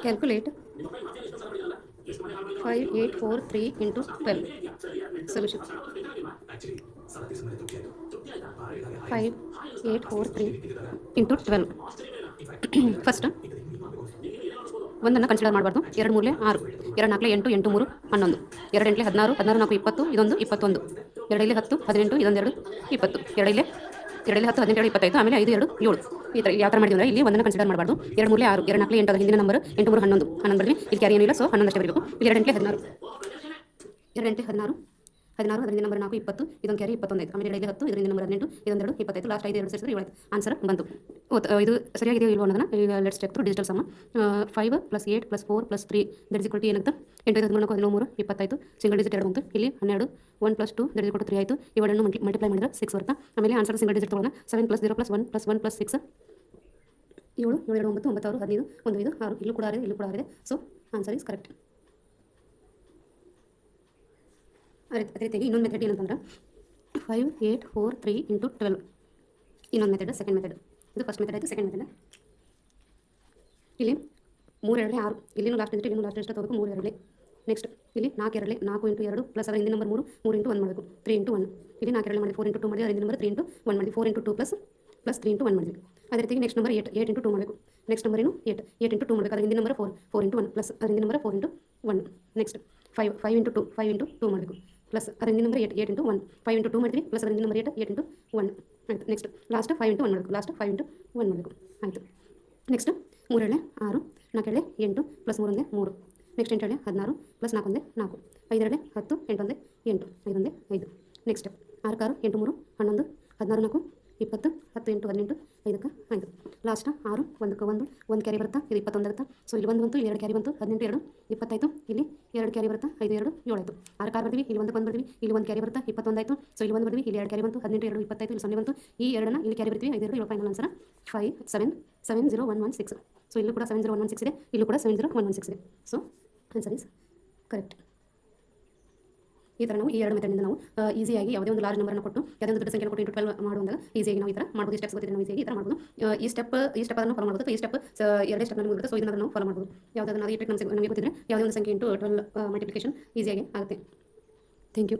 Calculate 5843 into 12. Solution 5843 into 12. First ಒಂದನ್ನು consider ಮಾಡಬಾರ್ದು. 2 ಮೂರಲೆ 6, 2 ನಾಲ್ಕಲೆ 8, 8 3 11, 2 ಎಂಟ್ಲೆ 16, 16 4 20, ಇದೊಂದು 21, 2 ಇಲ್ಲಿ 10, 18, ಇದೊಂದು 2 20, 2 ಇಲ್ಲಿ 10, 18, 25, ಆಮೇಲೆ 5 2 7. ಈ ಥರ ಯಾವ ಥರ ಮಾಡಿದ್ರೆ ಇಲ್ಲಿ ಒಂದನ್ನು ಕನ್ಸಿಡರ್ ಮಾಡಬಾರ್ದು. 2 ಮೂರಲೆ 6, 2 ನಾಲ್ಕಲೆ 8 ಹಿಂದಿನ ನಂಬರ್, 8 3 11, 11 ಬರ್ತೀವಿ. ಇಲ್ಲಿ ಕ್ಯಾರಿ ಏನಿಲ್ಲ, ಸೊ 11 ಅಷ್ಟೇ ಬರಬೇಕು. ಇಲ್ಲಿ 2 ಎಂಟ್ಲೆ 16, 2 ಎಂಟ್ಲೆ 16, 16, ಅದರಿಂದ ನಂಬರ್ 4 20, ಇದೊಂದು ಕ್ಯಾರಿ 21 ಆಯಿತು. ಆಮೇಲೆ 2 10, ಇದರಿಂದ ನಂಬರ್ 18, ಇದೊಂದು 2 25, ಲಾಸ್ಟ್ 5 2 ಸೇರಿಸಿದ್ರೆ 7 ಆಯಿತು. ಆನ್ಸರ್ ಬಂತು. ಇದು ಸರಿಯಾಗಿದೆಯೋ ಇಲ್ವೋ ಅನ್ನೋದನ್ನ ಈಗ let's check through digital sum. 5 + 8 + 4 + 3 that is equal to ಏನಾಗುತ್ತೆ? 8 5 13 13 25, ಸಿಂಗಲ್ ಡಿಜಿಟ್ 2 ಬಂತು. ಇಲ್ಲಿ 12, 1 + 2 ದಟ್ ಇಸ್ ಈಕ್ವಲ್ ಟು 3 ಆಯಿತು. ಇವೆರಡನ್ನು ಮಲ್ಟಿಪ್ಲೈ ಮಾಡಿದ್ರೆ 6 ಬರುತ್ತಾ. ಆಮೇಲೆ ಆನ್ಸರ್ ಸಿಂಗಲ್ ಡಿಜಿಟ್ ತೊಗೊಳ್ಳೋಣ. 7 + 0 + 1 + 1 + 6 7 7 2 9 9 6 15 1 5 6. ಇಲ್ಲೂ ಕೂಡ ಆಗಿದೆ, ಇಲ್ಲೂ ಕೂಡ ಆಗಿದೆ. So answer is correct. ಅದೇ ರೀತಿಯಾಗಿ ಇನ್ನೊಂದು ಮೆಥಡ್ ಏನಂತಂದ್ರೆ 5 8 4 3 into 12. ಇನ್ನೊಂದು ಮೆಥಡ್, ಸೆಕೆಂಡ್ ಮೆಥಡ್. ಇದು ಫಸ್ಟ್ ಮೆಥಡ್ ಆಯಿತು. ಸೆಕೆಂಡ್ ಮೆಥಡ್ ಇಲ್ಲಿ 3 2 6, ಇಲ್ಲಿನೂ ಲಾಸ್ಟ್ ಡಿಜಿಟ್, ಇಲ್ಲಿನೂ ಲಾಸ್ಟ್ ಡಿಜಿಟ್ ತಗೋಬೇಕು. 3 2 ನೆಕ್ಸ್ಟ್ ಇಲ್ಲಿ 4 2 4 ಇಂಟು 2 ಪ್ಲಸ್ ಅದರ ಹಿಂದಿನ ನಂಬರ್ 3 3 ಇಂಟು 1 ಮಾಡಬೇಕು. 3 ಇಂಟು 1 ಇಲ್ಲಿ 4 2 ಮಾಡಿ 4 ಇಂಟು 2 ಮಾಡಿ, ಅದರ ಹಿಂದಿನ ನಂಬರ್ 3 ಇಂಟು 1 ಮಾಡಿ 4 ಇಂಟು 2 ಪ್ಲಸ್ 3 ಇಂಟು 1 ಮಾಡಿದ್ವಿ. ಅದೇ ರೀತಿ ನೆಕ್ಸ್ಟ್ ನಂಬರ್ 8 8 ಇಂಟು 2 ಮಾಡಬೇಕು. ನೆಕ್ಸ್ಟ್ ನಂಬರ್ ಏನು 8 8 ಇಂಟು 2 ಮಾಡಬೇಕು. ಅದರ ಹಿಂದಿನ ನಂಬರ್ 4 4 ಇಂಟು 1 ಪ್ಲಸ್ ಅದರ ಹಿಂದಿನ number 4 into 1. Next 5 5 into 2 5 into 2 ಮಾಡಬೇಕು. ಪ್ಲಸ್ ಅದರ ಹಿಂದಿನ ನಂಬರ್ 8 8 ಇಂಟು 1 5 ಇಂಟು 2 ಮಾಡಿದ್ವಿ. ಪ್ಲಸ್ ಅದರ ಹಿಂದಿನ ನಂಬರ್ 8 8 ಇಂಟು 1 ಆಯಿತು. ನೆಕ್ಸ್ಟ್ ಲಾಸ್ಟ್ 5 ಇಂಟು 1 ಮಾಡಬೇಕು. ಲಾಸ್ಟ್ 5 ಇಂಟು 1 ಮಾಡಬೇಕು. ಆಯಿತು. Next 3 6 4 8 plus 3 3. Next 8 16 plus 4 4 5 10 8 8 5 5. Next 6 6 8 3 11 16 4 20 10 8 18 5 5. Last 6 1 1 carry ಬರುತ್ತಾ. ಇದು 21 ಆಗುತ್ತೆ. ಸೊ ಇಲ್ಲಿ 1 ಬಂತು, ಇಲ್ಲಿ 2 ಕ್ಯಾರಿ ಬಂತು. 18 2 25, ಇಲ್ಲಿ 2 ಕ್ಯಾರಿ ಬರುತ್ತಾ. 5 2 7 ಆಯಿತು. 6 ಕಾರ್ ಬರ್ತೀವಿ, ಇಲ್ಲಿ 1 ಬರ್ತೀವಿ, ಇಲ್ಲಿ 1 ಕ್ಯಾರಿ ಬರುತ್ತಾ. 21 ಆಯಿತು. ಸೊ ಇಲ್ಲಿ 1 ಬರ್ತೀವಿ, ಇಲ್ಲಿ 2 ಕ್ಯಾರಿ ಬಂತು. 18 2 25, ಇಲ್ಲಿ 0 ಬಂತು. ಈ 2 ಇಲ್ಲಿ ಕ್ಯಾರಿ ಬರ್ತೀವಿ. 5 2 ಫೈನಲ್ ಆನ್ಸರ್ 5 7 7 0 1 1 6. ಸೊ ಇಲ್ಲೂ ಕೂಡ 7 0 1 1 6 ಇದೆ, ಇಲ್ಲೂ ಕೂಡ 7 0 1 1 6 ಇದೆ. So answer is correct. ಈ ಥರ ನಾವು ಈ ಎರಡು ಮೆಥಡ್ನಿಂದ ನಾವು ಈಸಿಯಾಗಿ ಯಾವುದೇ ಒಂದು ಲಾರ್ಜ್ ನಂಬರನ್ನು ಕೊಟ್ಟು ಯಾವುದೇ ಒಂದು ದೊಡ್ಡ ಸಂಖ್ಯೆ ಕೊಟ್ಟು ಇಂಟು 12 ಮಾಡುವಾಗ ಈಸಿಯಾಗಿ ನಾವು ಈ ಥರ ಮಾಡ್ಬೋದು. ಈ ಸ್ಟೆಪ್ಸ್ ಗೊತ್ತಿದೆ, ನಾವು ಈಸಿಯಾಗಿ ಈ ಥರ ಮಾಡ್ಬೋದು. ಈ ಸ್ಟೆಪ್ ಅದನ್ನು ಫಾಲೋ ಮಾಡ್ಬೋದು. ಈ ಸ್ಟೆಪ್ ಎರಡೇ ಸ್ಟೆಪ್ ನಮಗೆ ಗೊತ್ತಿದೆ. ಸೊ ಇದನ್ನು ನಾವು ಫಾಲೋ ಮಾಡ್ಬೋದು. ಯಾವುದಾದ್ರು ನಾವು ಈ ಟ್ರಿಕ್ ನಮಗೆ ಗೊತ್ತಿದ್ರೆ ಯಾವುದೇ ಒಂದು ಸಂಖ್ಯೆ ಇಂಟು 12 ಮಲ್ಟಿಪ್ಲಿಕೇಶನ್ ಈಸಿಯಾಗಿ ಆಗುತ್ತೆ. Thank you.